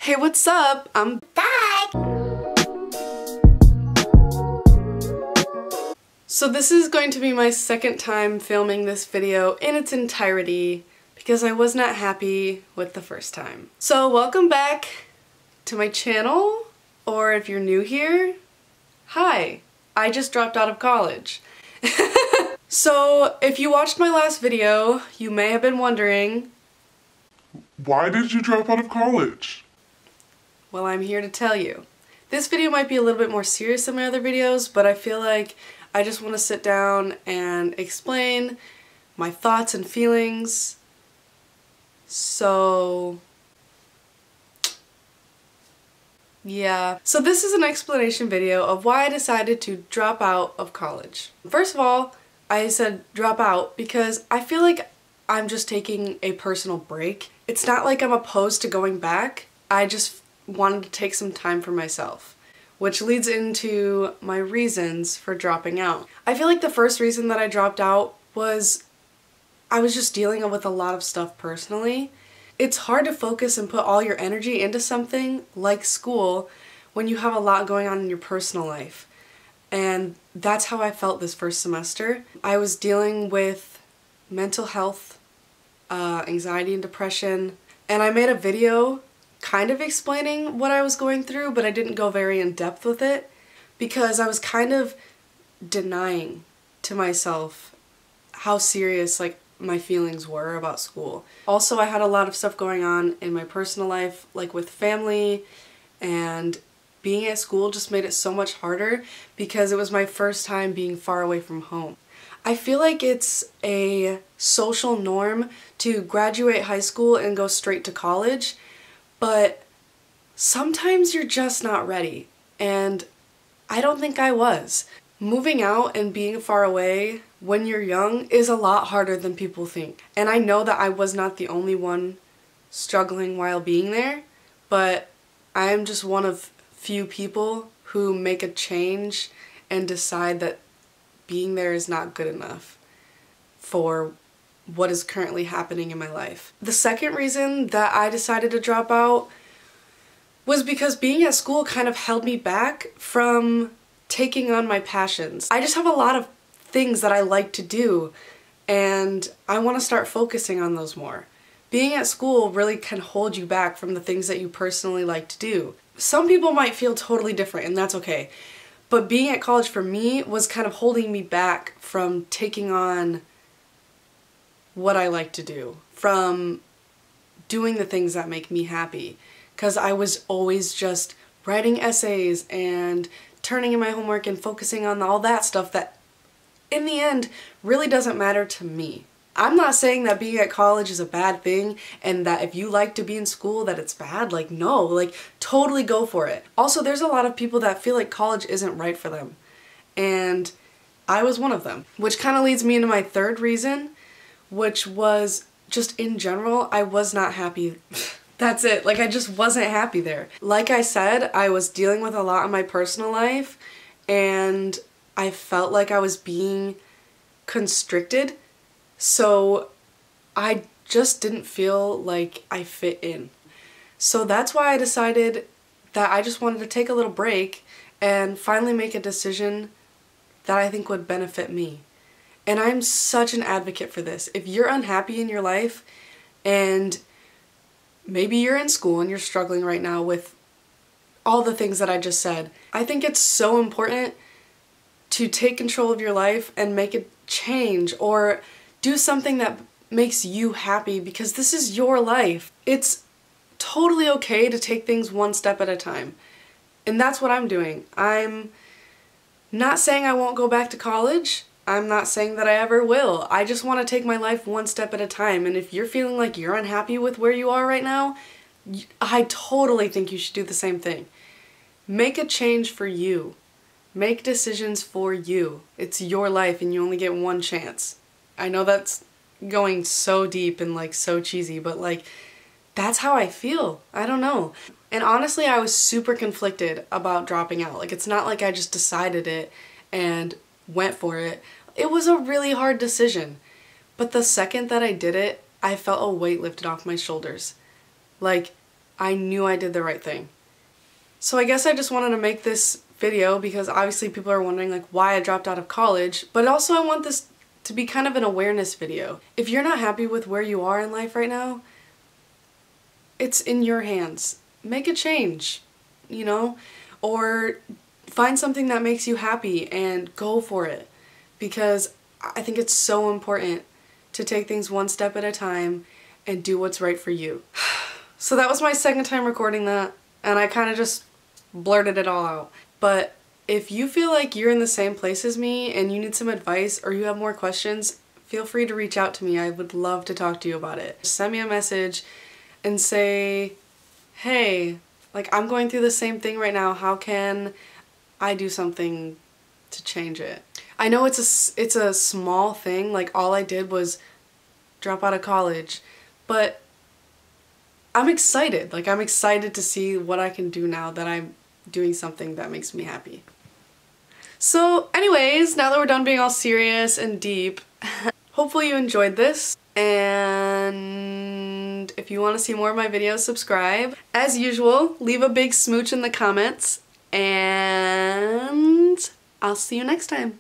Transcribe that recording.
Hey, what's up? I'm back! So this is going to be my second time filming this video in its entirety because I was not happy with the first time. So welcome back to my channel, or if you're new here, hi! I just dropped out of college. So if you watched my last video, you may have been wondering, why did you drop out of college? Well, I'm here to tell you. This video might be a little bit more serious than my other videos, but I feel like I just want to sit down and explain my thoughts and feelings. So yeah. So this is an explanation video of why I decided to drop out of college. First of all, I said drop out because I feel like I'm just taking a personal break. It's not like I'm opposed to going back. I just wanted to take some time for myself, which leads into my reasons for dropping out. I feel like the first reason that I dropped out was I was just dealing with a lot of stuff personally. It's hard to focus and put all your energy into something like school when you have a lot going on in your personal life. And that's how I felt this first semester. I was dealing with mental health, anxiety and depression, and I made a video kind of explaining what I was going through, but I didn't go very in depth with it because I was kind of denying to myself how serious my feelings were about school. Also, I had a lot of stuff going on in my personal life, like with family, and being at school just made it so much harder because it was my first time being far away from home. I feel like it's a social norm to graduate high school and go straight to college, but sometimes you're just not ready, and I don't think I was. Moving out and being far away when you're young is a lot harder than people think. And I know that I was not the only one struggling while being there, but I am just one of few people who make a change and decide that being there is not good enough for what is currently happening in my life. The second reason that I decided to drop out was because being at school kind of held me back from taking on my passions. I just have a lot of things that I like to do, and I want to start focusing on those more. Being at school really can hold you back from the things that you personally like to do. Some people might feel totally different, and that's okay. But being at college for me was kind of holding me back from taking on what I like to do, from doing the things that make me happy. Because I was always just writing essays and turning in my homework and focusing on all that stuff that in the end really doesn't matter to me. I'm not saying that being at college is a bad thing and that if you like to be in school that it's bad. No, totally go for it. Also, there's a lot of people that feel like college isn't right for them, and I was one of them. Which kind of leads me into my third reason, which was just in general, I was not happy. That's it. I just wasn't happy there. Like I said, I was dealing with a lot in my personal life, and I felt like I was being constricted. So I just didn't feel like I fit in. So that's why I decided that I just wanted to take a little break and finally make a decision that I think would benefit me. And I'm such an advocate for this. If you're unhappy in your life and maybe you're in school and you're struggling right now with all the things that I just said, I think it's so important to take control of your life and make a change or do something that makes you happy, because this is your life. It's totally okay to take things one step at a time. And that's what I'm doing. I'm not saying I won't go back to college. I'm not saying that I ever will. I just want to take my life one step at a time. And if you're feeling like you're unhappy with where you are right now, I totally think you should do the same thing. Make a change for you. Make decisions for you. It's your life and you only get one chance. I know that's going so deep and so cheesy, but that's how I feel. I don't know. And honestly, I was super conflicted about dropping out. It's not like I just decided it and went for it. It was a really hard decision. But the second that I did it, I felt a weight lifted off my shoulders. I knew I did the right thing. So I guess I just wanted to make this video because obviously people are wondering like why I dropped out of college, but also I want this to be kind of an awareness video. If you're not happy with where you are in life right now, it's in your hands. Make a change, you know? Or find something that makes you happy and go for it. Because I think it's so important to take things one step at a time and do what's right for you. So that was my second time recording that, and I kind of just blurted it all out. But if you feel like you're in the same place as me and you need some advice or you have more questions, feel free to reach out to me. I would love to talk to you about it. Send me a message and say, hey, like I'm going through the same thing right now. How can I do something to change it? I know it's a small thing, like all I did was drop out of college, but I'm excited. Like I'm excited to see what I can do now that I'm doing something that makes me happy. So anyways, now that we're done being all serious and deep, hopefully you enjoyed this, and if you want to see more of my videos, subscribe. As usual, leave a big smooch in the comments, and I'll see you next time.